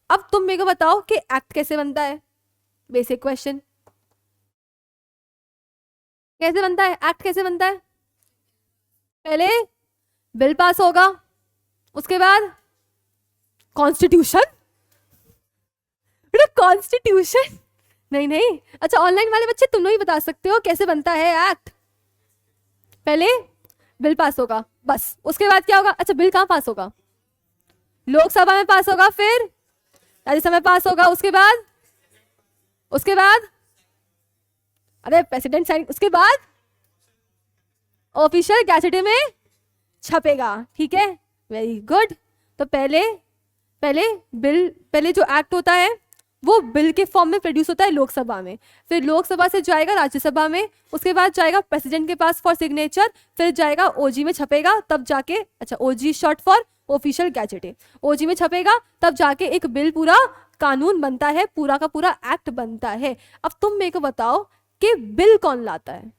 अब तुम मेरे को बताओ कि एक्ट कैसे बनता है, बेसिक क्वेश्चन, कैसे बनता है एक्ट, कैसे बनता है? पहले बिल पास होगा, उसके बाद कॉन्स्टिट्यूशन। बेटा कॉन्स्टिट्यूशन नहीं नहीं, अच्छा ऑनलाइन वाले बच्चे तुम लोग ही बता सकते हो कैसे बनता है एक्ट। पहले बिल पास होगा, बस उसके बाद क्या होगा? अच्छा बिल कहाँ पास होगा? लोकसभा में पास होगा, फिर राज्यसभा में पास होगा, उसके बाद अरे प्रेसिडेंट साइन, उसके बाद ऑफिशियल गैजेट में छपेगा। ठीक है, वेरी गुड। तो पहले पहले बिल, पहले जो एक्ट होता है वो बिल के फॉर्म में प्रोड्यूस होता है लोकसभा में, फिर लोकसभा से जाएगा राज्यसभा में, उसके बाद जाएगा प्रेसिडेंट के पास फॉर सिग्नेचर, फिर जाएगा ओजी में छपेगा, तब जाके, अच्छा ओजी शॉर्ट फॉर ऑफिशियल गैजेट है, ओजी में छपेगा, तब जाके एक बिल पूरा कानून बनता है, पूरा का पूरा एक्ट बनता है। अब तुम मेरे को बताओ कि बिल कौन लाता है?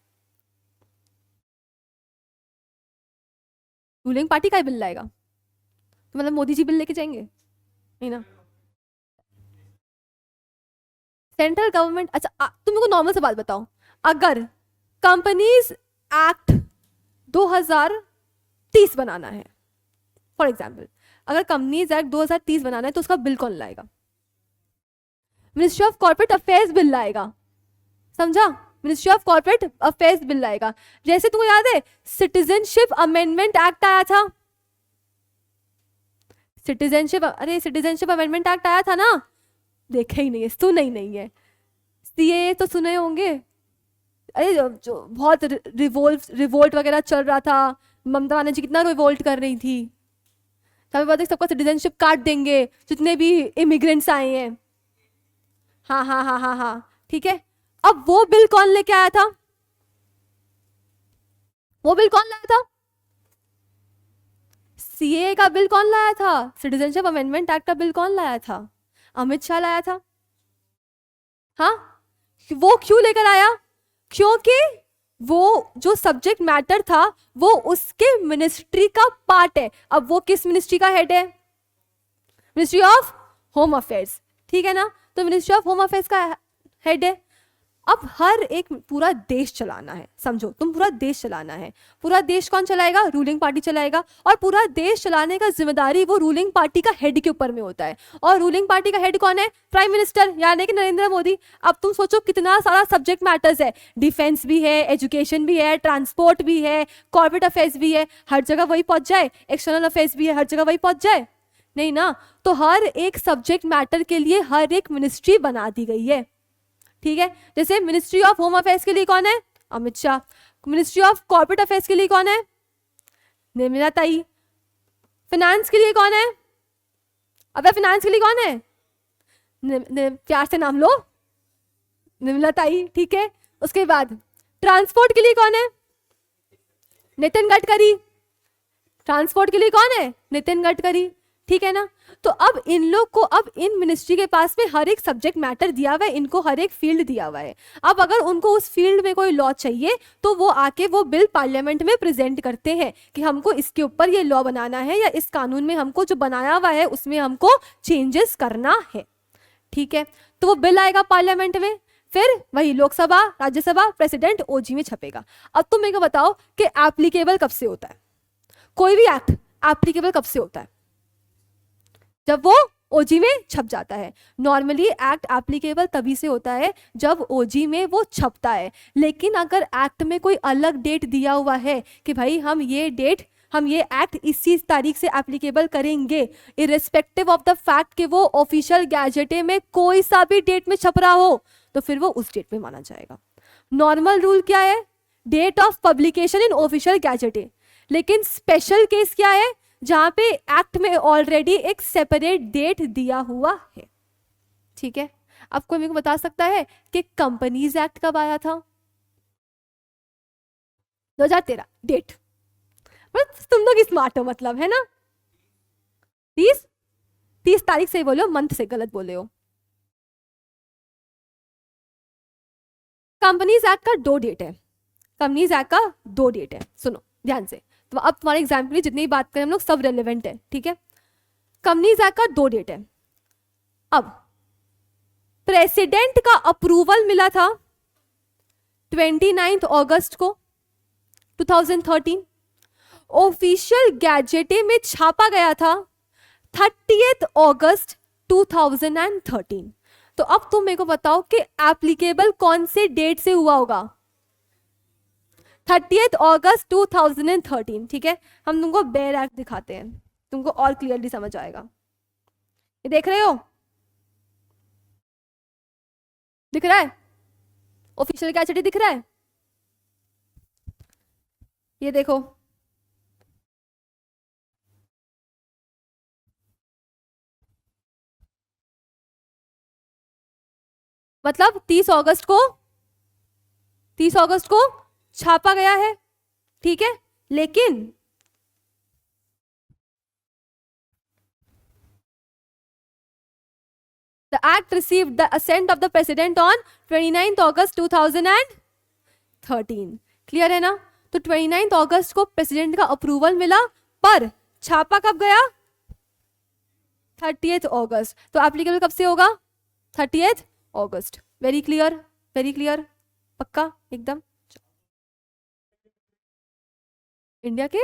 रूलिंग पार्टी का ही बिल लाएगा, तो मतलब मोदी जी बिल लेके जाएंगे? नहीं ना। सेंट्रल गवर्नमेंट, अच्छा तुम मेरे को नॉर्मल सा बात बताओ, अगर कंपनीज एक्ट 2030 बनाना है, फॉर एग्जाम्पल अगर कंपनीज एक्ट 2030 बनाना है तो उसका बिल कौन लाएगा? Ministry of corporate affairs bill लाएगा, समझा? Ministry of corporate affairs bill लाएगा। जैसे तुमको याद है सिटीजनशिप अमेंडमेंट एक्ट आया था, सिटीजनशिप अमेंडमेंट एक्ट आया था ना, देखे ही नहीं है, सुने ही नहीं है। सीए तो सुने होंगे, अरे जो बहुत रिवोल्ट वगैरह चल रहा था, ममता बनर्जी कितना रिवोल्ट कर रही थी, तभी बोलते सबको सिटीजनशिप काट देंगे जितने भी इमिग्रेंट्स आए हैं। हाँ हाँ हाँ हाँ हाँ, ठीक है। अब वो बिल कौन लेके आया था? वो बिल कौन लाया था? सीए का बिल कौन लाया था? सिटीजनशिप अमेंडमेंट एक्ट का बिल कौन लाया था? अमित शाह लाया था। हाँ, वो क्यों लेकर आया? क्योंकि वो जो सब्जेक्ट मैटर था वो उसके मिनिस्ट्री का पार्ट है। अब वो किस मिनिस्ट्री का हेड है? मिनिस्ट्री ऑफ होम अफेयर्स, ठीक है ना? तो मिनिस्ट्री ऑफ होम अफेयर्स का हेड है। अब हर एक, पूरा देश चलाना है, समझो तुम, पूरा देश चलाना है। पूरा देश कौन चलाएगा? रूलिंग पार्टी चलाएगा, और पूरा देश चलाने का जिम्मेदारी वो रूलिंग पार्टी का हेड के ऊपर में होता है। और रूलिंग पार्टी का हेड कौन है? प्राइम मिनिस्टर, यानी कि नरेंद्र मोदी। अब तुम सोचो कितना सारा सब्जेक्ट मैटर्स है, डिफेंस भी है, एजुकेशन भी है, ट्रांसपोर्ट भी है, कॉर्पोरेट अफेयर्स भी है, हर जगह वही पहुंच जाए, एक्सटर्नल अफेयर्स भी है, हर जगह वही पहुंच जाए? नहीं ना। तो हर एक सब्जेक्ट मैटर के लिए हर एक मिनिस्ट्री बना दी गई है, ठीक है? जैसे मिनिस्ट्री ऑफ होम अफेयर्स के लिए कौन है? Amit Shah. Ministry of corporate affairs के लिए कौन है? निर्मला ताई। फाइनेंस के लिए कौन है? अबे फाइनेंस के लिए कौन है? प्यार से नाम लो, निर्मला ताई, ठीक है। उसके बाद ट्रांसपोर्ट के लिए कौन है? नितिन गडकरी। ट्रांसपोर्ट के लिए कौन है? नितिन गडकरी, ठीक है ना? तो अब इन लोग को, अब इन मिनिस्ट्री के पास में हर एक सब्जेक्ट मैटर दिया हुआ है, इनको हर एक फील्ड दिया हुआ है। अब अगर उनको उस फील्ड में कोई लॉ चाहिए तो वो आके वो बिल पार्लियामेंट में प्रेजेंट करते हैं कि हमको इसके ऊपर ये लॉ बनाना है, या इस कानून में हमको जो बनाया हुआ है उसमें हमको चेंजेस करना है, ठीक है? तो वो बिल आएगा पार्लियामेंट में, फिर वही लोकसभा, राज्यसभा, प्रेसिडेंट, ओजी में छपेगा। अब तुम मेरे को बताओ कि एप्लीकेबल कब से होता है? कोई भी एक्ट एप्लीकेबल कब से होता है? जब वो ओजी में छप जाता है। नॉर्मली एक्ट एप्लीकेबल तभी से होता है जब ओजी में वो छपता है। लेकिन अगर एक्ट में कोई अलग डेट दिया हुआ है कि भाई हम ये एक्ट इसी तारीख से एप्लीकेबल करेंगे, इरिस्पेक्टिव ऑफ द फैक्ट कि वो ऑफिशियल गैजेटे में कोई सा भी डेट में छप रहा हो, तो फिर वो उस डेट में माना जाएगा। नॉर्मल रूल क्या है? Date of publication in official gazette. लेकिन स्पेशल केस क्या है? जहां पे एक्ट में ऑलरेडी एक सेपरेट डेट दिया हुआ है, ठीक है? अब कोई मेरे को बता सकता है कि कंपनीज एक्ट कब आया था? 2013। डेट, तुम लोग स्मार्ट हो मतलब, है ना? 30 तारीख से बोलो, मंथ से गलत बोले हो। कंपनीज एक्ट का 2 डेट है, कंपनीज एक्ट का 2 डेट है, सुनो ध्यान से। तो अब तुम्हारे एग्जाम के लिए जितनी बात करें हम लोग सब रेलिवेंट है, ठीक है? कंपनीज एक्ट का 2 डेट है। अब प्रेसिडेंट का अप्रूवल मिला था 29 अगस्त को 2013, ऑफिशियल गैजेटे में छापा गया था 30 अगस्त 2013। तो अब तुम मेरे को बताओ कि एप्लीकेबल कौन से डेट से हुआ होगा? 30 अगस्त 2013। ठीक है, हम तुमको बेयर एक्ट दिखाते हैं, तुमको और क्लियरली समझ आएगा। ये देख रहे हो, दिख रहा है? ऑफिशियल गैजेट दिख रहा है, ये देखो। मतलब 30 अगस्त को छापा गया है, ठीक है, लेकिन the act received the assent of the president on 29 August 2013। Clear है ना? तो 29 अगस्त को प्रेसिडेंट का अप्रूवल मिला, पर छापा कब गया? 30 अगस्त। तो एप्लीकेबल कब से होगा? 30 अगस्त। वेरी क्लियर, वेरी क्लियर, पक्का एकदम। इंडिया के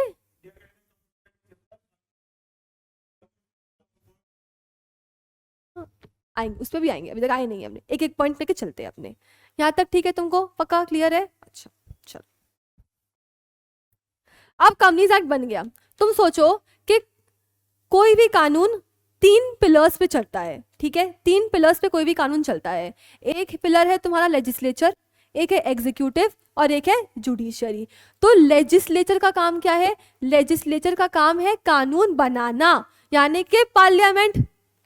आएंगे, उस पर भी आएंगे, अभी तक आए नहीं हमने, एक एक पॉइंट लेके चलते हैं अपने। यहाँ तक ठीक है तुमको? पक्का क्लियर है? अच्छा चलो, अब कंपनीज एक्ट बन गया। तुम सोचो कि कोई भी कानून 3 पिलर्स पे चलता है, ठीक है, 3 पिलर्स पे कोई भी कानून चलता है। एक पिलर है तुम्हारा लेजिस्लेचर, एक है एग्जीक्यूटिव और एक है जुडिशियरी। तो लेजिस्लेचर का काम क्या है? लेजिस्लेचर का काम है कानून बनाना, यानी कि पार्लियामेंट,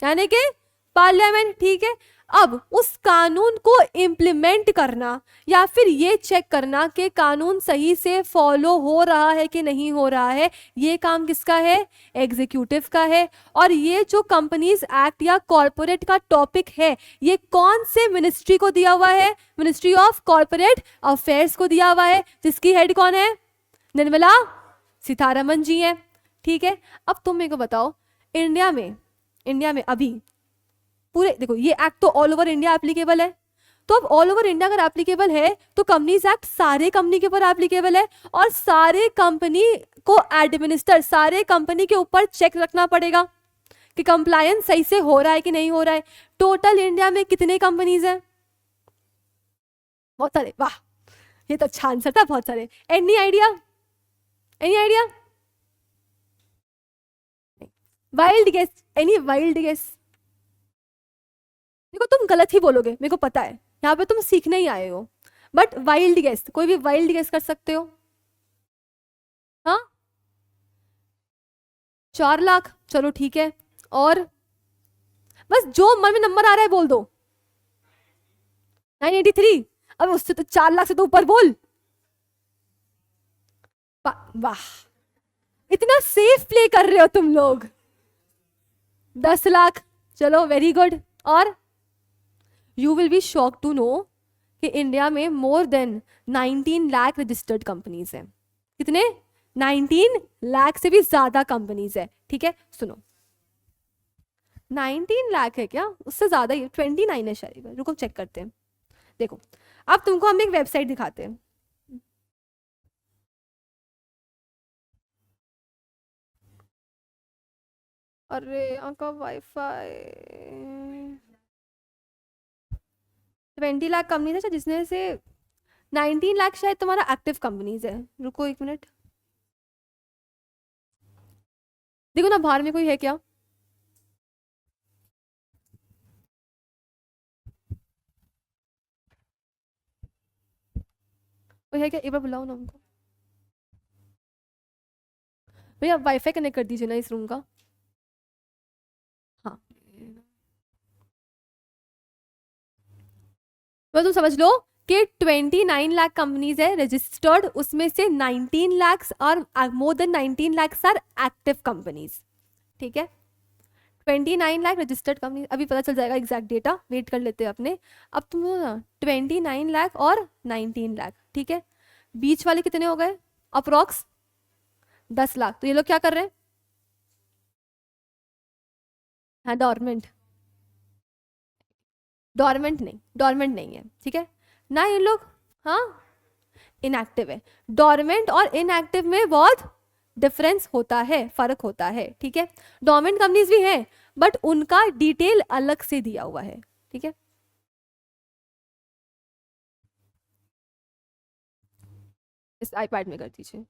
यानी कि पार्लियामेंट, ठीक है। अब उस कानून को इम्प्लीमेंट करना या फिर ये चेक करना कि कानून सही से फॉलो हो रहा है कि नहीं हो रहा है, ये काम किसका है? एग्जीक्यूटिव का है। और ये जो कंपनीज एक्ट या कॉर्पोरेट का टॉपिक है, ये कौन से मिनिस्ट्री को दिया हुआ है? मिनिस्ट्री ऑफ कॉर्पोरेट अफेयर्स को दिया हुआ है, जिसकी हेड कौन है? निर्मला सीतारमन जी है, ठीक है। अब तुम मेरे को बताओ, इंडिया में अभी पूरे, देखो ये एक्ट तो ऑल ओवर इंडिया एप्लीकेबल है, तो अब ऑल ओवर इंडिया अगर एप्लीकेबल है तो कंपनीज एक्ट सारे कंपनी के ऊपर एप्लीकेबल है, और सारे कंपनी को एडमिनिस्टर, सारे कंपनी के ऊपर चेक रखना पड़ेगा कि कंप्लायंस सही से हो रहा है कि नहीं हो रहा है। टोटल इंडिया में कितने कंपनीज हैं? बहुत सारे। वाह, ये तो अच्छा आंसर था, बहुत सारे। Any idea? Any idea? Wild guess? Any wild guess? देखो तुम गलत ही बोलोगे, मेरे को पता है, यहाँ पे तुम सीखने ही आए हो, बट वाइल्ड गेस, कोई भी वाइल्ड गेस कर सकते हो। हाँ, 4 लाख, चलो ठीक है। और बस जो मन में नंबर आ रहा है बोल दो। 983? अब उससे तो 4 लाख से तो ऊपर बोल। वाह, इतना सेफ प्ले कर रहे हो तुम लोग। 10 लाख, चलो वेरी गुड। और you will be shock to know कि इंडिया में more than 19 lakh registered companies हैं। कितने? 19 लाख से भी ज्यादा कंपनीज है, ठीक है। सुनो, 19 लाख है क्या? उससे ज्यादा ही, 29 है शायद, रुको चेक करते हैं। देखो, अब तुमको हम एक वेबसाइट दिखाते हैं। अरे यहाँ का वाईफाई। 20 लाख कंपनीज है जिसमें से 19 लाख शायद तुम्हारा एक्टिव कंपनीज है। रुको एक मिनट, देखो ना बाहर में कोई है क्या? कोई है क्या? एक बार बुलाओ ना उनको। भैया वाईफाई कनेक्ट कर दीजिए ना इस रूम का। हाँ, तो तुम समझ लो कि 29 लाख कंपनीज है रजिस्टर्ड, उसमें से 19 लाख और more than 19 lakh are active companies, ठीक है। 29 लाख रजिस्टर्ड कंपनी, अभी पता चल जाएगा एग्जैक्ट डेटा, वेट कर लेते हैं अपने। अब तुम 29 लाख और 19 लाख, ठीक है। बीच वाले कितने हो गए? अप्रोक्स 10 लाख। तो ये लोग क्या कर रहे हैं? हाँ, डॉर्मेंट। डॉर्मेंट नहीं है, ठीक है ना ये लोग। हाँ, इनएक्टिव है। डॉर्मेंट और इनएक्टिव में बहुत डिफरेंस होता है, फर्क होता है, ठीक है। डॉर्मेंट कंपनीज भी हैं बट उनका डिटेल अलग से दिया हुआ है, ठीक है। इस आईपैड में कर दीजिए।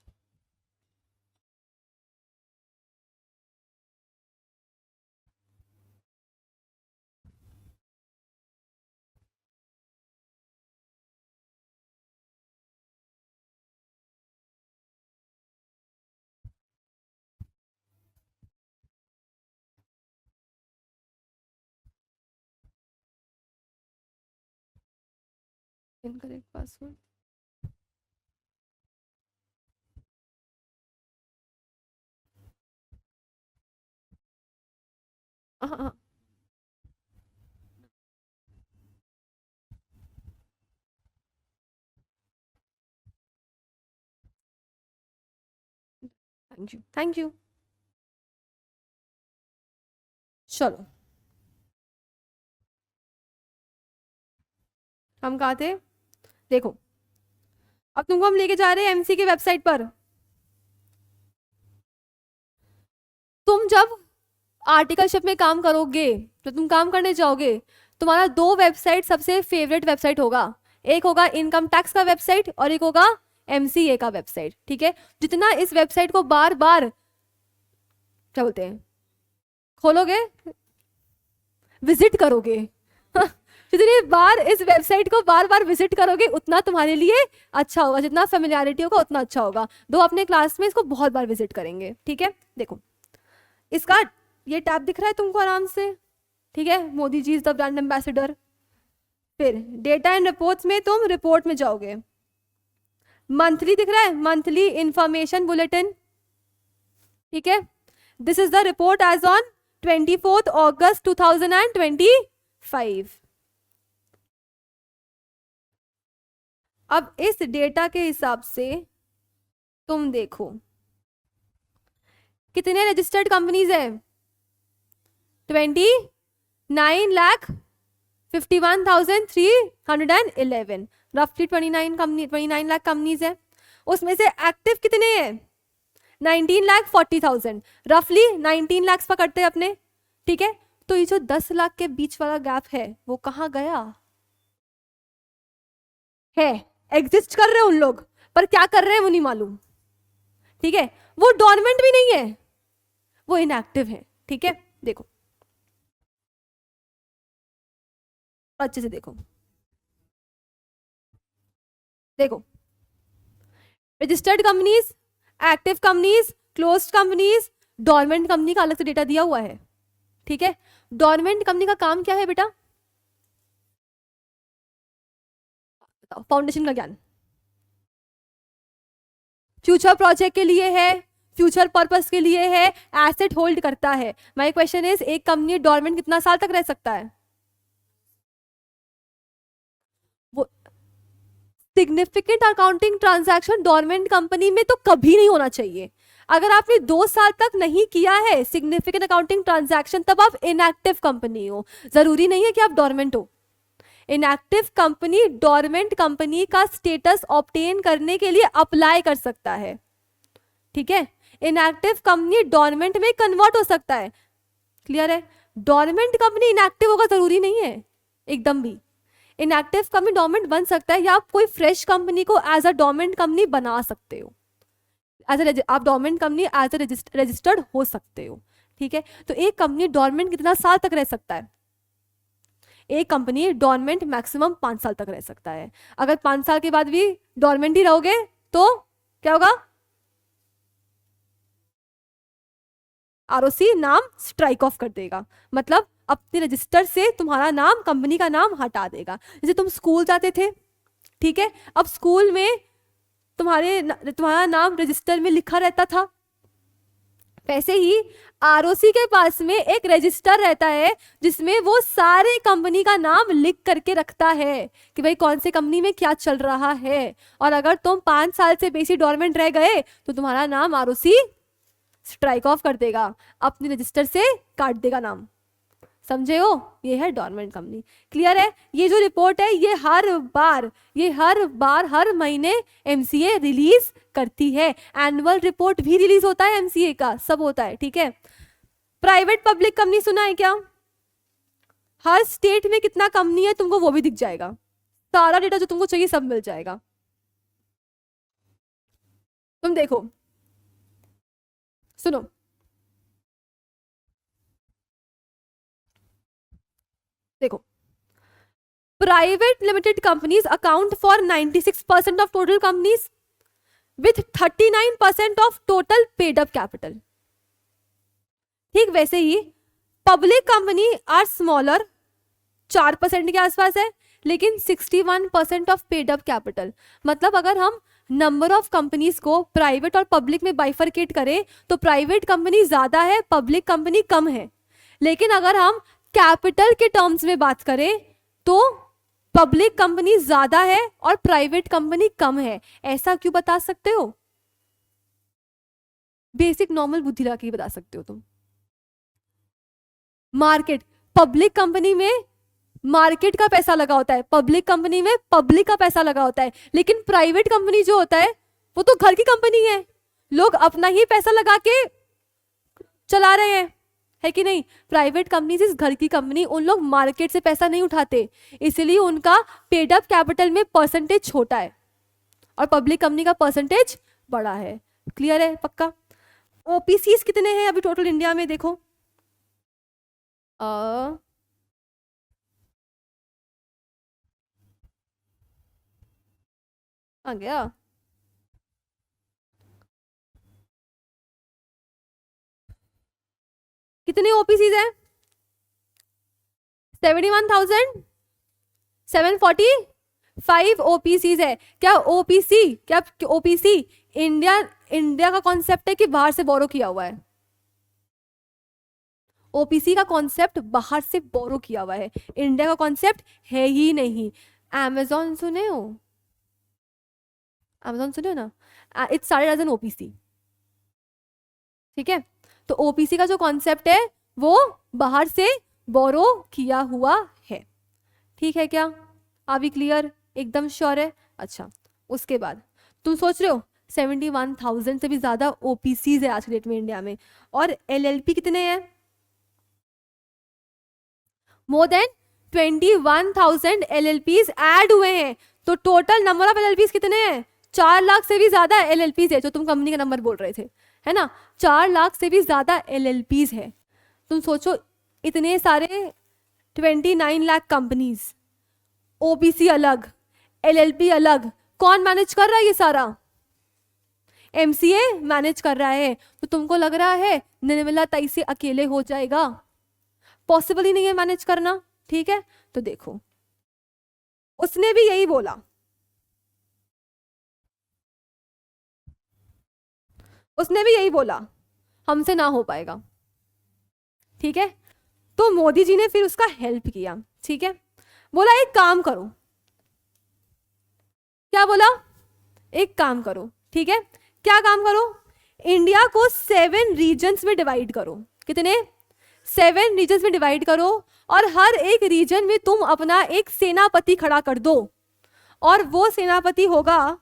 Incorrect password. हाँ हाँ, थैंक यू थैंक यू। चलो हम कहाँ थे, देखो अब तुमको हम लेके जा रहे हैं एमसी की वेबसाइट पर। तुम जब आर्टिकलशिप में काम करोगे, जब तुम काम करने जाओगे, तुम्हारा दो वेबसाइट सबसे फेवरेट वेबसाइट होगा। एक होगा इनकम टैक्स का वेबसाइट और एक होगा एमसीए का वेबसाइट, ठीक है। जितना इस वेबसाइट को बार बार क्या बोलते हैं खोलोगे, विजिट करोगे जितनी बार इस वेबसाइट को बार बार विजिट करोगे उतना तुम्हारे लिए अच्छा होगा, जितना फेमिलियरिटी होगा उतना अच्छा होगा। दो अपने क्लास में इसको बहुत बार विजिट करेंगे, ठीक है। देखो इसका ये टैब दिख रहा है तुमको आराम से, ठीक है, Modi ji is the brand ambassador. फिर डेटा एंड रिपोर्ट्स में तुम रिपोर्ट में जाओगे, मंथली दिख रहा है, मंथली इंफॉर्मेशन बुलेटिन, ठीक है। This is the report as on 24 August 2025। अब इस डेटा के हिसाब से तुम देखो कितने रजिस्टर्ड कंपनीज है, 29,51,311, रफली 29 लाख कंपनीज है। उसमें से एक्टिव कितने हैं, 19,40,000, रफली 19 लाख पकड़ते हैं अपने, ठीक है। तो ये जो 10 लाख के बीच वाला गैप है वो कहाँ गया है, एग्जिस्ट कर रहे हैं उन लोग पर क्या कर रहे हैं वो नहीं मालूम, ठीक है। वो डॉर्मेंट भी नहीं है, वो इनएक्टिव है, ठीक है। देखो अच्छे से देखो, देखो registered companies, active companies, closed companies, dormant company का अलग से डेटा दिया हुआ है, ठीक है। डॉर्मेंट कंपनी का काम क्या है बेटा, फाउंडेशन का ज्ञान, फ्यूचर प्रोजेक्ट के लिए है, फ्यूचर पर्पस के लिए है, एसेट होल्ड करता है। माय क्वेश्चन इज एक कंपनी डॉर्मेंट कितना साल तक रह सकता है, वो significant accounting transaction dormant company में तो कभी नहीं होना चाहिए। अगर आपने 2 साल तक नहीं किया है सिग्निफिकेंट अकाउंटिंग ट्रांजैक्शन तब आप इनएक्टिव कंपनी हो, जरूरी नहीं है कि आप डॉर्मेंट हो। इनएक्टिव कंपनी डॉर्मेंट कंपनी का स्टेटस ऑब्टेन करने के लिए अप्लाई कर सकता है, ठीक है। इनएक्टिव कंपनी डॉर्मेंट में कन्वर्ट हो सकता है, क्लियर है। डॉर्मेंट कंपनी इनएक्टिव होगा जरूरी नहीं है एकदम भी, इनएक्टिव कंपनी डॉर्मेंट बन सकता है या आप कोई फ्रेश कंपनी को एज अ डॉर्मेंट कंपनी बना सकते हो, आप dormant company as a registered हो सकते हो, ठीक है। तो एक कंपनी डॉर्मेंट कितना साल तक रह सकता है, एक कंपनी डॉर्मेंट मैक्सिमम 5 साल तक रह सकता है। अगर 5 साल के बाद भी डॉर्मेंट ही रहोगे तो क्या होगा, आरओसी नाम स्ट्राइक ऑफ कर देगा, मतलब अपने रजिस्टर से तुम्हारा नाम, कंपनी का नाम हटा देगा। जैसे तुम स्कूल जाते थे, ठीक है, अब स्कूल में तुम्हारा नाम रजिस्टर में लिखा रहता था, वैसे ही आरओसी के पास में एक रजिस्टर रहता है जिसमें वो सारे कंपनी का नाम लिख करके रखता है कि भाई कौन से कंपनी में क्या चल रहा है। और अगर तुम 5 साल से बेसी डॉर्मेंट रह गए तो तुम्हारा नाम आरओसी स्ट्राइक ऑफ कर देगा, अपने रजिस्टर से काट देगा नाम, समझे हो, ये है डॉर्मेंट कंपनी। क्लियर है? ये जो रिपोर्ट है ये हर बार हर महीने एमसीए रिलीज करती है। एनुअल रिपोर्ट भी रिलीज होता है एमसीए का, सब होता है, ठीक है। प्राइवेट पब्लिक कंपनी सुना है क्या? हर स्टेट में कितना कंपनी है तुमको वो भी दिख जाएगा, सारा डेटा जो तुमको चाहिए सब मिल जाएगा। तुम देखो, सुनो, देखो, private limited companies account for 96% of total companies with 39% of total paid up capital. ठीक वैसे ही पब्लिक कंपनी आर स्मॉलर, 4% के आसपास है, लेकिन 61% ऑफ पेड अप कैपिटल। मतलब अगर हम नंबर ऑफ कंपनीज को प्राइवेट और पब्लिक में बाइफरकेट करें तो प्राइवेट कंपनी ज्यादा है, पब्लिक कंपनी कम है। लेकिन अगर हम कैपिटल के टर्म्स में बात करें तो पब्लिक कंपनी ज्यादा है और प्राइवेट कंपनी कम है। ऐसा क्यों बता सकते हो? बेसिक नॉर्मल बुद्धि लगा के बता सकते हो तुम। मार्केट, पब्लिक कंपनी में मार्केट का पैसा लगा होता है, पब्लिक कंपनी में पब्लिक का पैसा लगा होता है। लेकिन प्राइवेट कंपनी जो होता है वो तो घर की कंपनी है, लोग अपना ही पैसा लगा के चला रहे हैं, है कि नहीं? प्राइवेट कंपनी इस घर की कंपनी, उन लोग मार्केट से पैसा नहीं उठाते, इसलिए उनका पेड अप कैपिटल में परसेंटेज छोटा है और पब्लिक कंपनी का परसेंटेज बड़ा है। क्लियर है? पक्का? ओपीसीज कितने हैं अभी टोटल इंडिया में? देखो, आ गया, कितने ओपीसीज है? 71,745 ओपीसीज है। क्या ओपीसी इंडिया का कॉन्सेप्ट है कि बाहर से बोरो किया हुआ है? ओपीसी का कॉन्सेप्ट बाहर से बोरो किया हुआ है, इंडिया का कॉन्सेप्ट है ही नहीं। अमेजोन सुने हो? अमेजोन सुने हो ना? It's started as an OPC, ठीक है। तो ओपीसी का जो कॉन्सेप्ट है वो बाहर से बोरो किया हुआ है, ठीक है क्या? अभी क्लियर? एकदम श्योर है? अच्छा, उसके बाद तुम सोच रहे हो 71,000 से भी ज्यादा ओपीसीज है आज के डेट में इंडिया में, और एलएलपी कितने हैं? मोर देन 21,000 एलएलपीज ऐड हुए हैं। तो टोटल नंबर ऑफ एलएलपीज कितने हैं? 4 लाख से भी ज्यादा एलएलपीज है, जो तुम कंपनी का नंबर बोल रहे थे, है ना? 4 लाख से भी ज्यादा एलएलपीज है। तुम सोचो, इतने सारे 29 लाख कंपनीज, ओबीसी अलग, एलएलपी अलग, कौन मैनेज कर रहा है ये सारा? एमसीए मैनेज कर रहा है। तो तुमको लग रहा है निर्मला ताई से अकेले हो जाएगा? पॉसिबल ही नहीं है मैनेज करना, ठीक है। तो देखो, उसने भी यही बोला, हमसे ना हो पाएगा, ठीक है। तो मोदी जी ने फिर उसका हेल्प किया, ठीक है। बोला एक काम करो, क्या बोला? एक काम करो, ठीक है। क्या काम करो? इंडिया को 7 रीजन्स में डिवाइड करो। कितने? 7 रीजन्स में डिवाइड करो, और हर एक रीजन में तुम अपना एक सेनापति खड़ा कर दो, और वो सेनापति होगा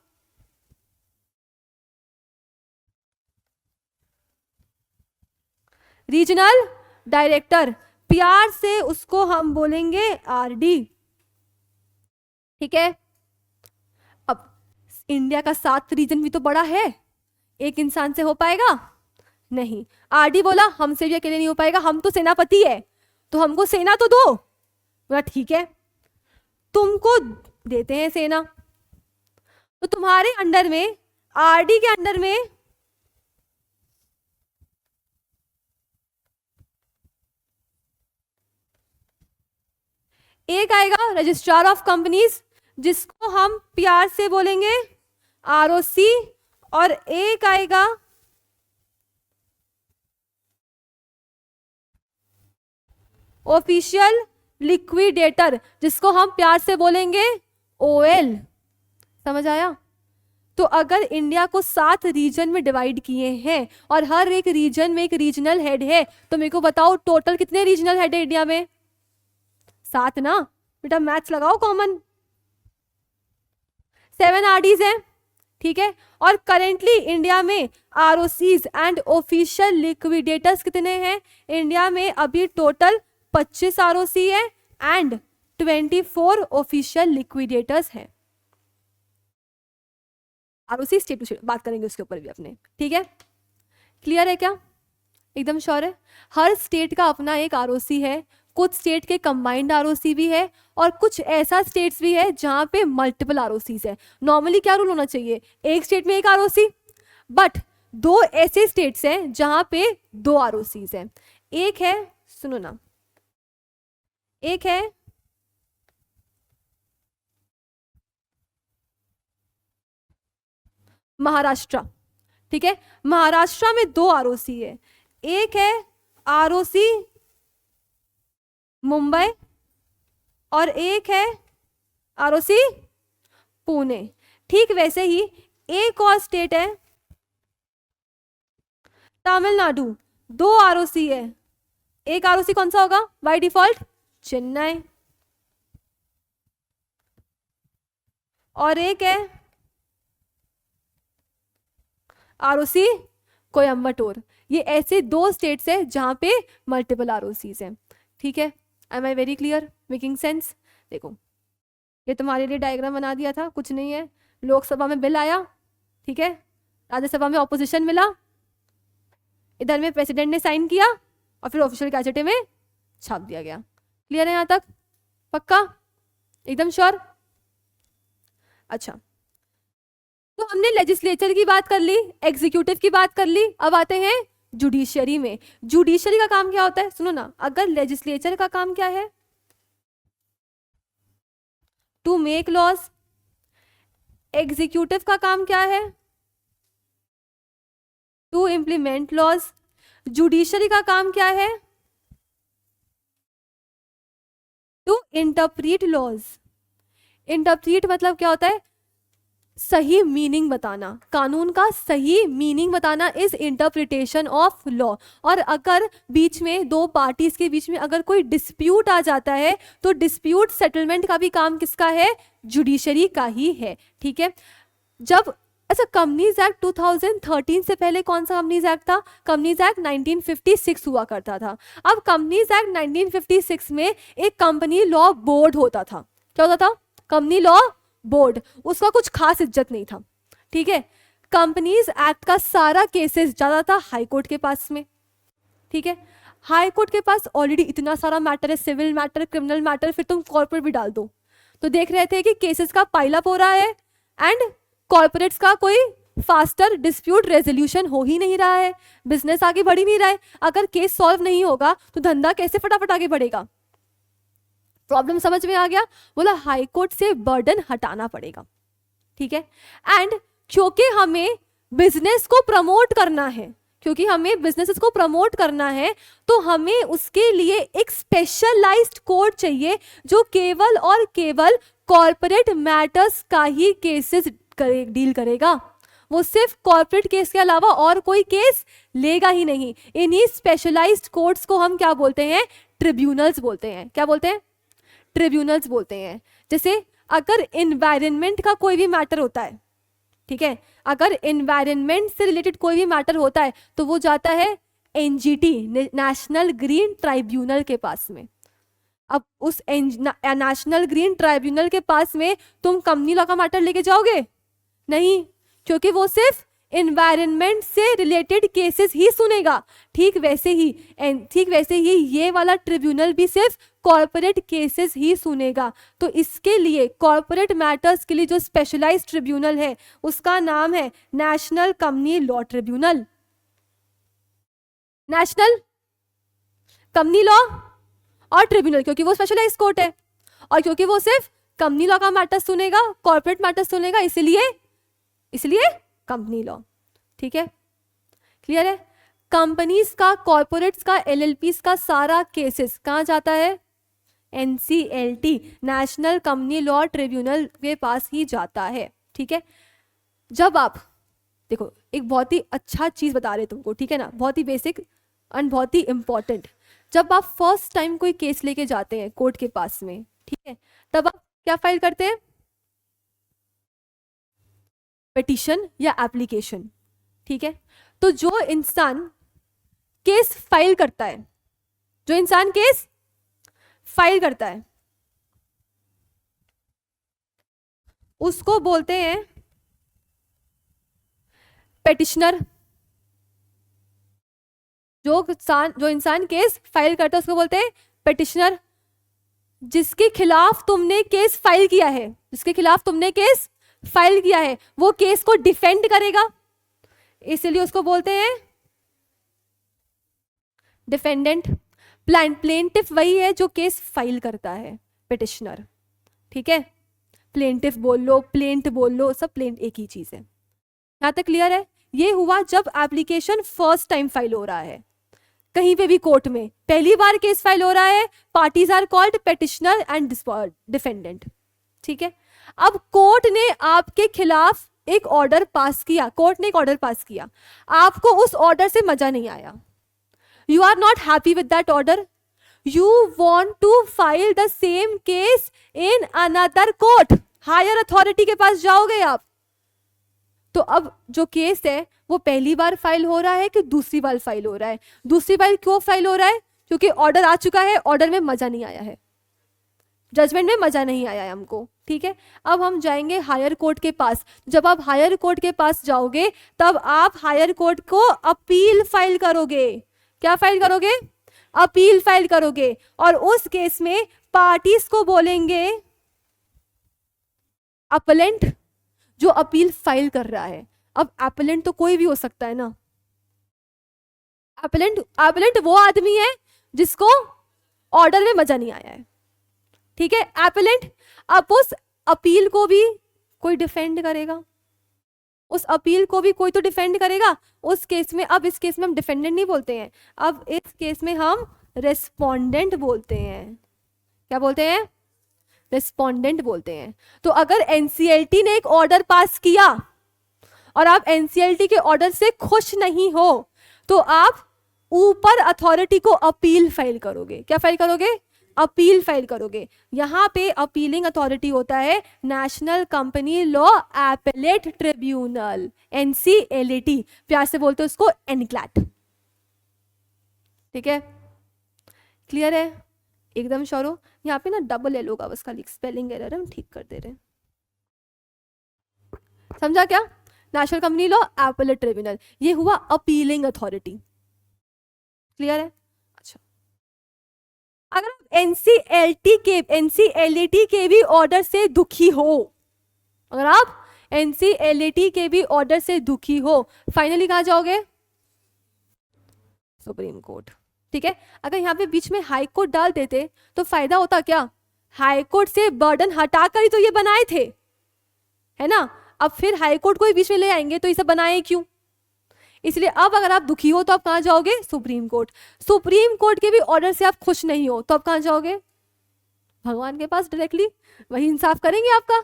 रीजनल डायरेक्टर। प्यार से उसको हम बोलेंगे आरडी, ठीक है। अब इंडिया का 7 रीजन भी तो बड़ा है, एक इंसान से हो पाएगा? नहीं। आरडी बोला हमसे भी अकेले नहीं हो पाएगा, हम तो सेनापति है, तो हमको सेना तो दो। बोला ठीक है, तुमको देते हैं सेना। तो तुम्हारे अंडर में, आरडी के अंडर में एक आएगा रजिस्ट्रार ऑफ कंपनीज, जिसको हम प्यार से बोलेंगे आरओसी, और एक आएगा ऑफिशियल लिक्विडेटर, जिसको हम प्यार से बोलेंगे ओएल। समझ आया? तो अगर इंडिया को 7 रीजन में डिवाइड किए हैं और हर एक रीजन में एक रीजनल हेड है, तो मेरे को बताओ टोटल कितने रीजनल हेड है इंडिया में? 7 ना बेटा, मैथ्स लगाओ कॉमन। 7 आरडीज हैं, ठीक है। और करेंटली इंडिया में आरओसीज एंड ऑफिशियल लिक्विडेटर्स कितने हैं? इंडिया में अभी टोटल 25 आरओसी है एंड 24 ऑफिशियल लिक्विडेटर्स हैं। आरओसी स्टेट टू स्टेट बात करेंगे उसके ऊपर भी अपने, ठीक है। क्लियर है क्या? एकदम श्योर है? हर स्टेट का अपना एक आरओसी है, कुछ स्टेट के कंबाइंड आरओसी भी है और कुछ ऐसा स्टेट्स भी है जहां पे मल्टीपल आरओसीज है। नॉर्मली क्या रूल होना चाहिए? एक स्टेट में एक आरओसी, बट 2 ऐसे स्टेट्स हैं जहां पे 2 आरओसीज हैं। एक है, सुनो ना, एक है महाराष्ट्र, ठीक है। महाराष्ट्र में 2 आरओसी है, एक है आरओसी मुंबई और एक है आरओसी पुणे। ठीक वैसे ही एक और स्टेट है तमिलनाडु, 2 आरओसी है। एक आरओसी कौन सा होगा बाय डिफॉल्ट? चेन्नई, और एक है आरओसी कोयम्बटूर। ये ऐसे 2 स्टेट्स है जहां पे मल्टीपल आरओसीज हैं, ठीक है। Am I very clear? Making sense? देखो ये तुम्हारे लिए डायग्राम बना दिया था, कुछ नहीं है। लोकसभा में बिल आया, ठीक है, राज्यसभा में ऑपोजिशन मिला, इधर में प्रेसिडेंट ने साइन किया और फिर ऑफिशियल गैजेट में छाप दिया गया। क्लियर है यहाँ तक? पक्का? एकदम श्योर? अच्छा, तो हमने लेजिस्लेचर की बात कर ली, एग्जीक्यूटिव की बात कर ली, अब आते हैं जुडिशियरी में। जुडिशियरी का काम क्या होता है? सुनो ना, अगर लेजिस्लेचर का काम क्या है? To make laws. एग्जीक्यूटिव का काम क्या है? To implement laws. जुडिशरी का काम क्या है? To interpret laws. इंटरप्रीट मतलब क्या होता है? सही मीनिंग बताना, कानून का सही मीनिंग बताना इज इंटरप्रिटेशन ऑफ लॉ। और अगर बीच में 2 पार्टीज के बीच में अगर कोई डिस्प्यूट आ जाता है तो डिस्प्यूट सेटलमेंट का भी काम किसका है? जुडिशरी का ही है, ठीक है। जब अच्छा, कंपनीज एक्ट 2013 से पहले कौन सा कंपनीज एक्ट था? कंपनीज एक्ट 1956 हुआ करता था। अब कंपनीज एक्ट 1956 में एक कंपनी लॉ बोर्ड होता था। क्या होता था? Company law board. उसका कुछ खास इज्जत नहीं था, ठीक है। कंपनीज एक्ट का सारा केसेस जाता था हाई कोर्ट के पास में, ठीक है। हाई कोर्ट के पास ऑलरेडी इतना सारा मैटर है, सिविल मैटर, क्रिमिनल मैटर, फिर तुम कॉर्पोरेट भी डाल दो, तो देख रहे थे कि केसेस का पाइलअप हो रहा है एंड कॉर्पोरेट्स का कोई फास्टर डिस्प्यूट रेजोल्यूशन हो ही नहीं रहा है, बिजनेस आगे बढ़ ही नहीं रहा है। अगर केस सॉल्व नहीं होगा तो धंधा कैसे फटाफट आगे बढ़ेगा? प्रॉब्लम समझ में आ गया? बोला हाई कोर्ट से बर्डन हटाना पड़ेगा, ठीक है। एंड क्योंकि हमें बिजनेस को प्रमोट करना है, क्योंकि हमें बिजनेसेस को प्रमोट करना है, तो हमें उसके लिए एक स्पेशलाइज्ड कोर्ट चाहिए जो केवल और केवल कॉर्पोरेट मैटर्स का ही केसेस डील करेगा। वो सिर्फ कॉर्पोरेट केस के अलावा और कोई केस लेगा ही नहीं। इन्हीं स्पेशलाइज्ड कोर्ट्स को हम क्या बोलते हैं? ट्रिब्यूनल्स बोलते हैं। क्या बोलते हैं? ट्रिब्यूनल्स बोलते हैं। जैसे अगर एनवायरनमेंट का कोई भी मैटर होता है, ठीक है, अगर एनवायरनमेंट से रिलेटेड कोई भी मैटर होता है तो वो जाता है एनजीटी, नेशनल ग्रीन ट्राइब्यूनल के पास में। अब उस नेशनल ग्रीन ट्राइब्यूनल के पास में तुम कंपनी लॉ का मैटर लेके जाओगे? नहीं, क्योंकि वो सिर्फ एनवायरनमेंट से रिलेटेड केसेस ही सुनेगा। ठीक वैसे ही ये वाला ट्रिब्यूनल भी सिर्फ कॉर्पोरेट केसेस ही सुनेगा। तो इसके लिए कॉर्पोरेट मैटर्स के लिए जो स्पेशलाइज्ड ट्रिब्यूनल है उसका नाम है national company law tribunal. National company law और ट्रिब्यूनल, क्योंकि वो स्पेशलाइज्ड कोर्ट है और क्योंकि वो सिर्फ कंपनी लॉ का मैटर सुनेगा, कॉर्पोरेट मैटर सुनेगा, इसलिए कंपनी लॉ, ठीक है। क्लियर है? कंपनीज का, कॉर्पोरेट्स का, एलएलपीज का सारा केसेस कहां जाता है? NCLT, national company law tribunal के पास ही जाता है, ठीक है। जब आप देखो, एक बहुत ही अच्छा चीज बता रहे तुमको, ठीक है ना, बहुत ही बेसिक एंड बहुत ही इंपॉर्टेंट। जब आप फर्स्ट टाइम कोई केस लेके जाते हैं कोर्ट के पास में, ठीक है, तब आप क्या फाइल करते हैं? पिटीशन या एप्लीकेशन, ठीक है। तो जो इंसान केस फाइल करता है, जो इंसान केस फाइल करता है, उसको बोलते हैं पेटिशनर। जो इंसान केस फाइल करता है उसको बोलते हैं पेटिशनर। जिसके खिलाफ तुमने केस फाइल किया है, जिसके खिलाफ तुमने केस फाइल किया है, वो केस को डिफेंड करेगा, इसलिए उसको बोलते हैं डिफेंडेंट। प्लेंटिफ वही है जो केस फाइल करता है, पिटिशनर, ठीक है। प्लेंटिफ बोल लो, प्लेंट बोल लो, सब प्लेंट एक ही चीज है। यहां तक क्लियर है? ये हुआ जब एप्लीकेशन फर्स्ट टाइम फाइल हो रहा है कहीं पे भी कोर्ट में, पहली बार केस फाइल हो रहा है, parties are called petitioner and defendant, ठीक है। अब कोर्ट ने आपके खिलाफ एक ऑर्डर पास किया, कोर्ट ने एक ऑर्डर पास किया, आपको उस ऑर्डर से मजा नहीं आया, you are not happy with that order, you want to file the same case in another court, higher authority के पास जाओगे आप। तो अब जो केस है वो पहली बार फाइल हो रहा है कि दूसरी बार फाइल हो रहा है? दूसरी बार क्यों फाइल हो रहा है? क्योंकि ऑर्डर आ चुका है, ऑर्डर में मजा नहीं आया है, जजमेंट में मजा नहीं आया है हमको, ठीक है। अब हम जाएंगे हायर कोर्ट के पास। जब आप हायर कोर्ट के पास जाओगे तब आप हायर कोर्ट को अपील फाइल करोगे। क्या फाइल करोगे? अपील फाइल करोगे। और उस केस में पार्टीज को बोलेंगे अपलेंट, जो अपील फाइल कर रहा है। अब अपलेंट तो कोई भी हो सकता है ना। अपलेंट वो आदमी है जिसको ऑर्डर में मजा नहीं आया है, ठीक है, अपलेंट। अब उस अपील को भी कोई डिफेंड करेगा, उस अपील को भी कोई तो डिफेंड करेगा उस केस में। अब इस केस में हम डिफेंडेंट नहीं बोलते हैं, अब इस केस में हम रेस्पोंडेंट बोलते हैं। क्या बोलते हैं? रेस्पोंडेंट बोलते हैं। तो अगर एनसीएलटी ने एक ऑर्डर पास किया और आप एनसीएलटी के ऑर्डर से खुश नहीं हो तो आप ऊपर अथॉरिटी को अपील फाइल करोगे। क्या फाइल करोगे? अपील फाइल करोगे। यहां पे अपीलिंग अथॉरिटी होता है national company law appellate tribunal, NCLT, प्यार से बोलते हैं उसको एनक्लैट, ठीक है। क्लियर है? एकदम श्योर हो? यहाँ पे ना डबल एल होगा, बस खाली स्पेलिंग एरर हम ठीक कर दे रहे हैं। समझा क्या? National company law appellate tribunal, ये हुआ अपीलिंग अथॉरिटी। क्लियर है? अच्छा, अगर आप एनसीएलटी के भी ऑर्डर से दुखी हो, अगर आप एनसीएलटी के भी ऑर्डर से दुखी हो, फाइनली कहां जाओगे? सुप्रीम कोर्ट, ठीक है। अगर यहाँ पे बीच में हाई कोर्ट डाल देते तो फायदा होता क्या? हाई कोर्ट से बर्डन हटाकर ही तो ये बनाए थे, है ना। अब फिर हाई कोर्ट को ही बीच में ले आएंगे तो ये सब बनाए क्यों? इसलिए अब अगर आप दुखी हो तो आप कहां जाओगे? Supreme court. सुप्रीम कोर्ट के भी ऑर्डर से आप खुश नहीं हो तो आप कहां जाओगे? भगवान के पास डायरेक्टली, वही इंसाफ करेंगे आपका।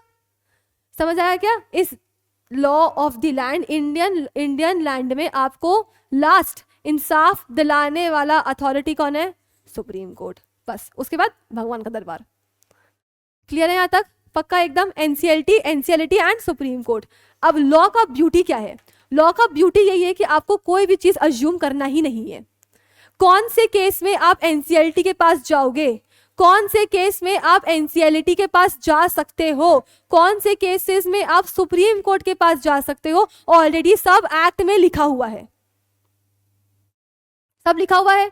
समझ आया क्या? इस law of the land, Indian land में आपको लास्ट इंसाफ दिलाने वाला अथॉरिटी कौन है? Supreme court. बस उसके बाद भगवान का दरबार। क्लियर है यहां तक? पक्का एकदम? NCLT and supreme court. अब लॉ का ब्यूटी क्या है? लॉ का ब्यूटी यही है कि आपको कोई भी चीज अज्यूम करना ही नहीं है। कौन से केस में आप एनसीएलटी के पास जाओगे, कौन से केस में आप एनसीएलटी के पास जा सकते हो, कौन से केसेस में आप सुप्रीम कोर्ट के पास जा सकते हो, ऑलरेडी सब एक्ट में लिखा हुआ है। सब लिखा हुआ है।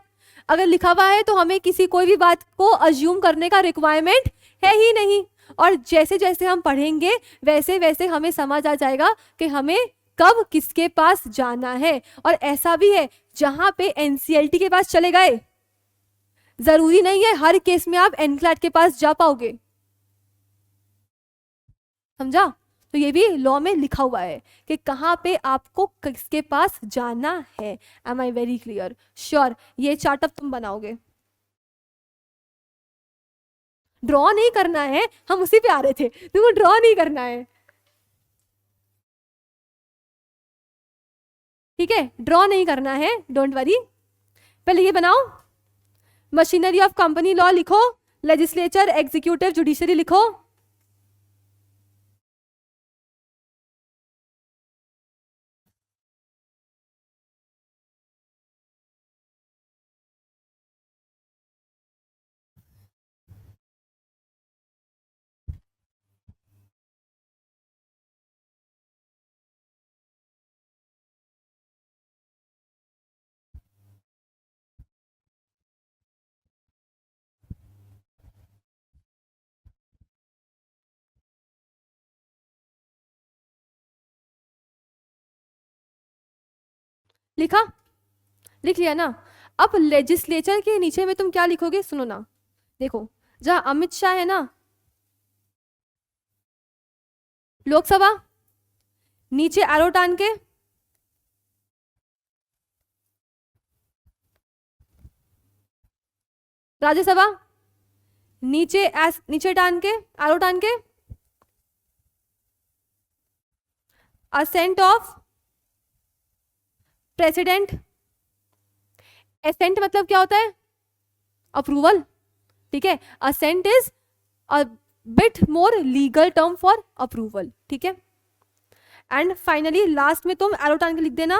अगर लिखा हुआ है तो हमें किसी कोई भी बात को अज्यूम करने का रिक्वायरमेंट है ही नहीं। और जैसे जैसे हम पढ़ेंगे वैसे वैसे हमें समझ आ जाएगा कि हमें कब किसके पास जाना है। और ऐसा भी है जहां पे एनसीएलटी के पास चले गए, जरूरी नहीं है हर केस में आप एनक्लैट के पास जा पाओगे। समझा? तो ये भी लॉ में लिखा हुआ है कि कहां पे आपको किसके पास जाना है। Am I very clear? Sure? ये चार्ट अब तुम बनाओगे, ड्रॉ नहीं करना है, हम उसी पे आ रहे थे, तुमको ड्रॉ नहीं करना है। ठीक है, ड्रॉ नहीं करना है, डोंट वरी। पहले ये बनाओ, मशीनरी ऑफ कंपनी लॉ लिखो, लेजिस्लेचर, एग्जीक्यूटिव, जुडिशरी लिखो। लिखा, लिख लिया ना। अब लेजिस्लेचर के नीचे में तुम क्या लिखोगे, सुनो ना, देखो, जहां अमित शाह है ना, लोकसभा, नीचे एरो टान के राज्यसभा, नीचे टान के, एरो टान के असेंट ऑफ प्रेसिडेंट। असेंट मतलब क्या होता है, अप्रूवल, ठीक है। Assent is a bit more legal term for approval, ठीक है। एंड फाइनली लास्ट में तुम एरो टान के लिख देना,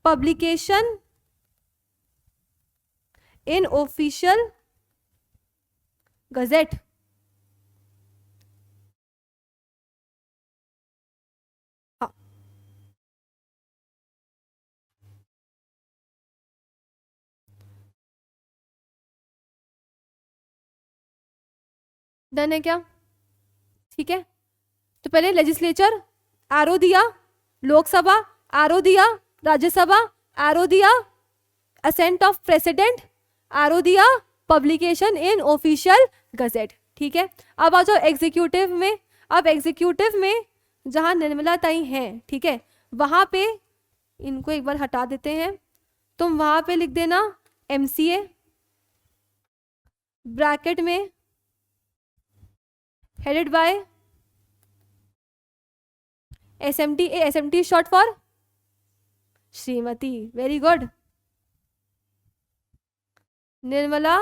पब्लिकेशन इन ऑफिशियल गजेट। हाँ, डन है क्या, ठीक है। तो पहले लेजिस्लेचर एरो दिया, लोकसभा एरो दिया, राज्यसभा एरो दिया, असेंट ऑफ प्रेसिडेंट एरो दिया, पब्लिकेशन इन ऑफिशियल गजेट, ठीक है। अब आ जाओ एग्जीक्यूटिव में। अब एग्जीक्यूटिव में जहां निर्मला ताई हैं, ठीक है, वहां पे इनको एक बार हटा देते हैं, तुम वहां पे लिख देना एमसीए, ब्रैकेट में headed by SMT. SMT short for Shrimati, very good, Nirmala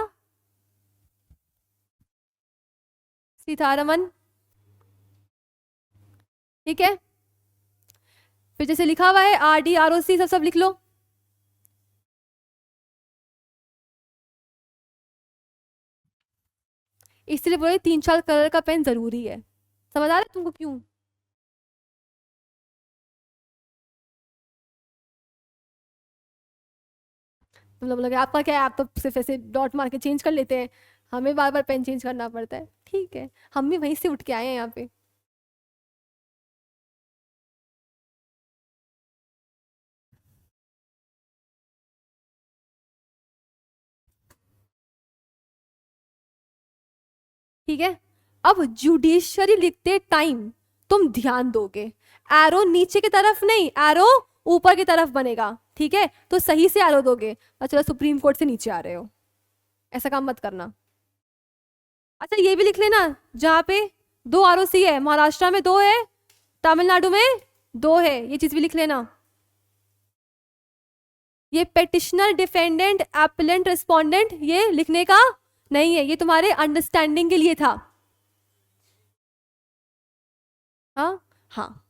Sitharaman, ठीक है। फिर जैसे लिखा हुआ है आर डी आर ओ सी, सब सब लिख लो। इसलिए बोले 3-4 कलर का पेन जरूरी है, समझ आ रहा है तुमको क्यों। तुम लोग लगे आपका क्या है, आप तो सिर्फ ऐसे डॉट मार के चेंज कर लेते हैं, हमें बार बार पेन चेंज करना पड़ता है, ठीक है, हम भी वहीं से उठ के आए हैं यहाँ पे। ठीक है, अब जुडिशरी लिखते टाइम तुम ध्यान दोगे, एरो नीचे की तरफ नहीं, एरो ऊपर की तरफ बनेगा, ठीक है। तो सही से एरो दोगे। अच्छा, सुप्रीम कोर्ट से नीचे आ रहे हो, ऐसा काम मत करना। अच्छा, ये भी लिख लेना, जहां पे 2 आरओसी है, महाराष्ट्र में 2 है, तमिलनाडु में 2 है, ये चीज भी लिख लेना। ये पेटिशनर, डिफेंडेंट, एप्लेंट, रिस्पोंडेंट, ये लिखने का नहीं है, ये तुम्हारे अंडरस्टैंडिंग के लिए था। हाँ हाँ,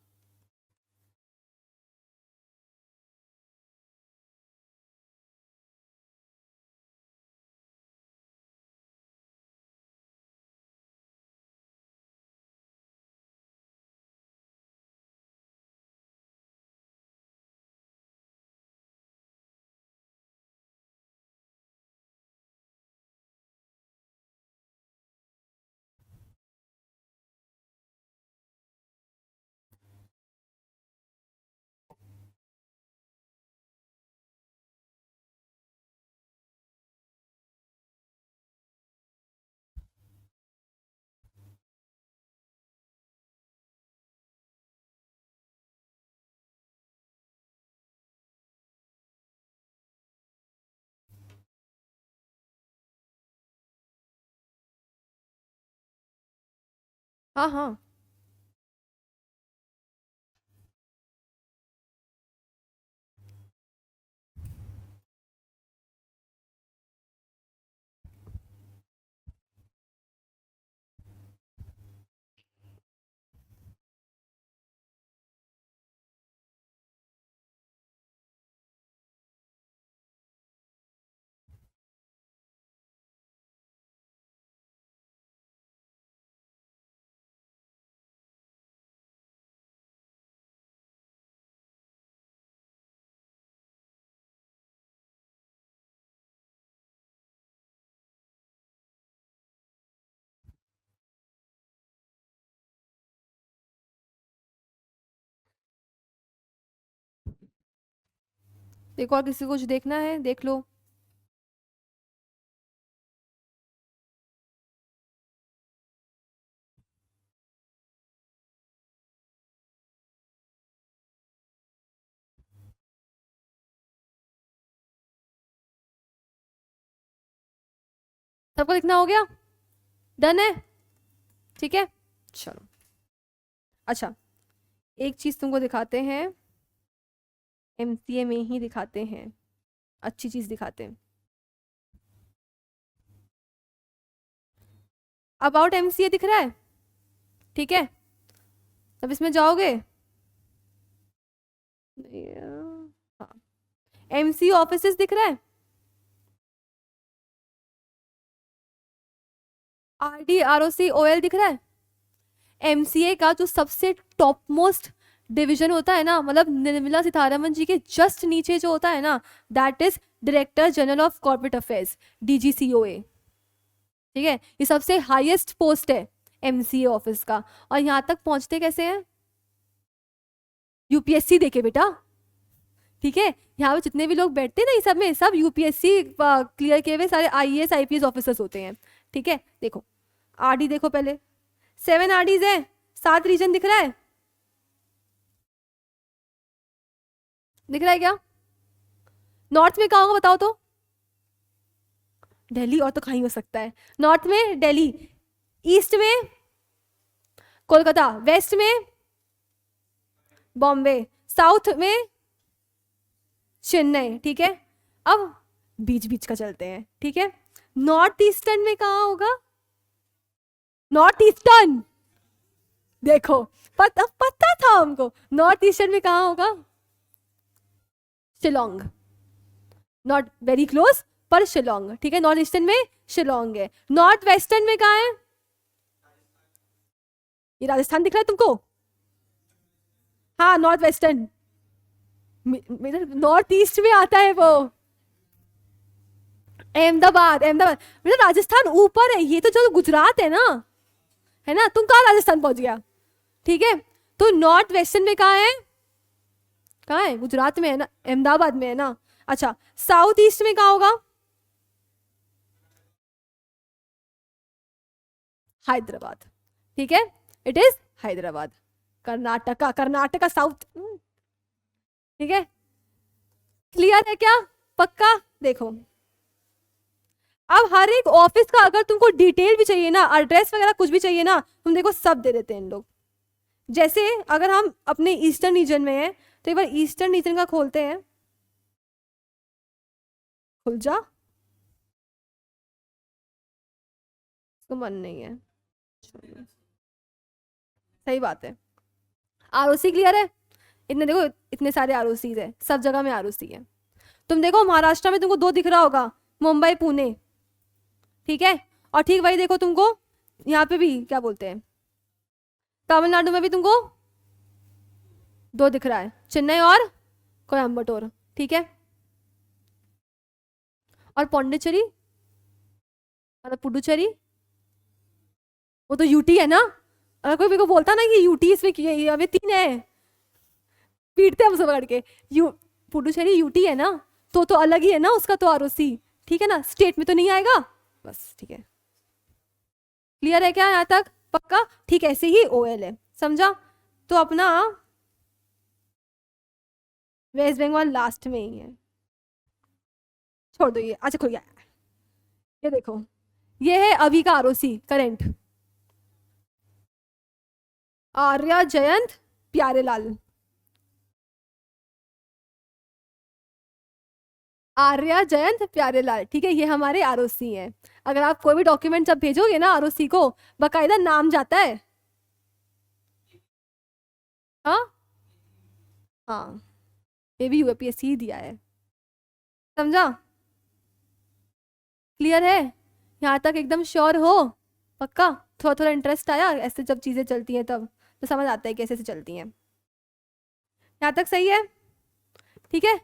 हाँ हाँ, देखो और किसी को कुछ देखना है देख लो। सबको लिखना हो गया? डन है? ठीक है चलो। अच्छा एक चीज तुमको दिखाते हैं, एमसीए में ही दिखाते हैं, अच्छी चीज दिखाते हैं। अबाउट एमसीए दिख रहा है? ठीक है अब इसमें जाओगे। हाँ एमसीए ऑफिसेस दिख रहा है? आरडी आरओसी ओएल दिख रहा है? एमसीए का जो सबसे टॉप मोस्ट डिवीजन होता है ना, मतलब निर्मला सीतारमन जी के जस्ट नीचे जो होता है ना, that is director general of corporate affairs, DGCOA. ठीक है ये सबसे हाईएस्ट पोस्ट है एमसीए ऑफिस का। और यहां तक पहुंचते कैसे हैं? यूपीएससी देके बेटा। ठीक है यहाँ पे जितने भी लोग बैठते हैं ना, ये सब में सब यूपीएससी क्लियर किए हुए सारे आईएएस आईपीएस ऑफिसर्स होते हैं। ठीक है देखो आरडी देखो पहले, 7 आरडीज है, 7 रीजन दिख रहा है? दिख रहा है क्या? नॉर्थ में कहाँ होगा बताओ तो? दिल्ली, और तो कहीं हो सकता है। नॉर्थ में दिल्ली, ईस्ट में कोलकाता, वेस्ट में बॉम्बे, साउथ में चेन्नई। ठीक है अब बीच बीच का चलते हैं। ठीक है नॉर्थ ईस्टर्न में कहाँ होगा? नॉर्थ ईस्टर्न देखो पता पता था हमको। नॉर्थ ईस्टर्न में कहाँ होगा? शिलोंग, नॉट वेरी क्लोज पर शिलोंग। ठीक है नॉर्थ ईस्टर्न में शिलोंग है। नॉर्थ वेस्टर्न में कहाँ है? ये राजस्थान दिख रहा है तुमको? हाँ नॉर्थ वेस्टर्न, मेरा नॉर्थ ईस्ट में आता है वो, अहमदाबाद। अहमदाबाद मेरा राजस्थान ऊपर है, ये तो जो गुजरात है ना तुम कहाँ राजस्थान पहुंच गया? ठीक है तो नॉर्थ वेस्टर्न में कहाँ है? कहाँ है? गुजरात में है ना, अहमदाबाद में है ना। अच्छा साउथ ईस्ट में कहाँ होगा? हैदराबाद। ठीक है it is Hyderabad. Karnataka, Karnataka south. ठीक है क्लियर है क्या? पक्का? देखो अब हर एक ऑफिस का अगर तुमको डिटेल भी चाहिए ना, एड्रेस वगैरह कुछ भी चाहिए ना, तुम देखो सब दे देते हैं इन लोग। जैसे अगर हम अपने ईस्टर्न रीजन में हैं तो एक बार ईस्टर्न रीजन का खोलते हैं। खुल जा, इसको मन नहीं है। सही बात है। आरओसी क्लियर है? इतने देखो इतने सारे आरओसी है, सब जगह में आरओसी है। तुम देखो महाराष्ट्र में तुमको 2 दिख रहा होगा, मुंबई पुणे। ठीक है और ठीक वही देखो तुमको यहाँ पे भी क्या बोलते हैं, तमिलनाडु में भी तुमको 2 दिख रहा है, चेन्नई और कोयम्बटूर। ठीक है और पौंडीचेरी मतलब पुडुचेरी, वो तो यूटी है ना। अगर कोई मेरे को बोलता ना कि यूटी इसमें हमें 3 है, पीटते हम सब पकड़ के। यू पुडुचेरी यूटी है ना, तो अलग ही है ना उसका तो आरओसी। ठीक है ना स्टेट में तो नहीं आएगा बस। ठीक है क्लियर है क्या यहाँ तक? पक्का? ठीक ऐसे ही ओएल है, समझा? तो अपना वेस्ट बंगाल लास्ट में ही है, छोड़ दो ये। अच्छा खुल गया, ये देखो ये है अभी का आरओसी करंट, आर्या जयंत प्यारेलाल। आर्या जयंत प्यारेलाल। ठीक है ये हमारे आरओसी हैं। अगर आप कोई भी डॉक्यूमेंट जब भेजोगे ना आरओसी को, बकायदा नाम जाता है। हाँ हाँ ये भी यूपीएससी ही दिया है, समझा? क्लियर है यहाँ तक? एकदम श्योर हो? पक्का? थोड़ा थोड़ा इंटरेस्ट आया ऐसे जब चीजें चलती हैं तब तो समझ आता है कैसे से चलती हैं। यहाँ तक सही है? ठीक है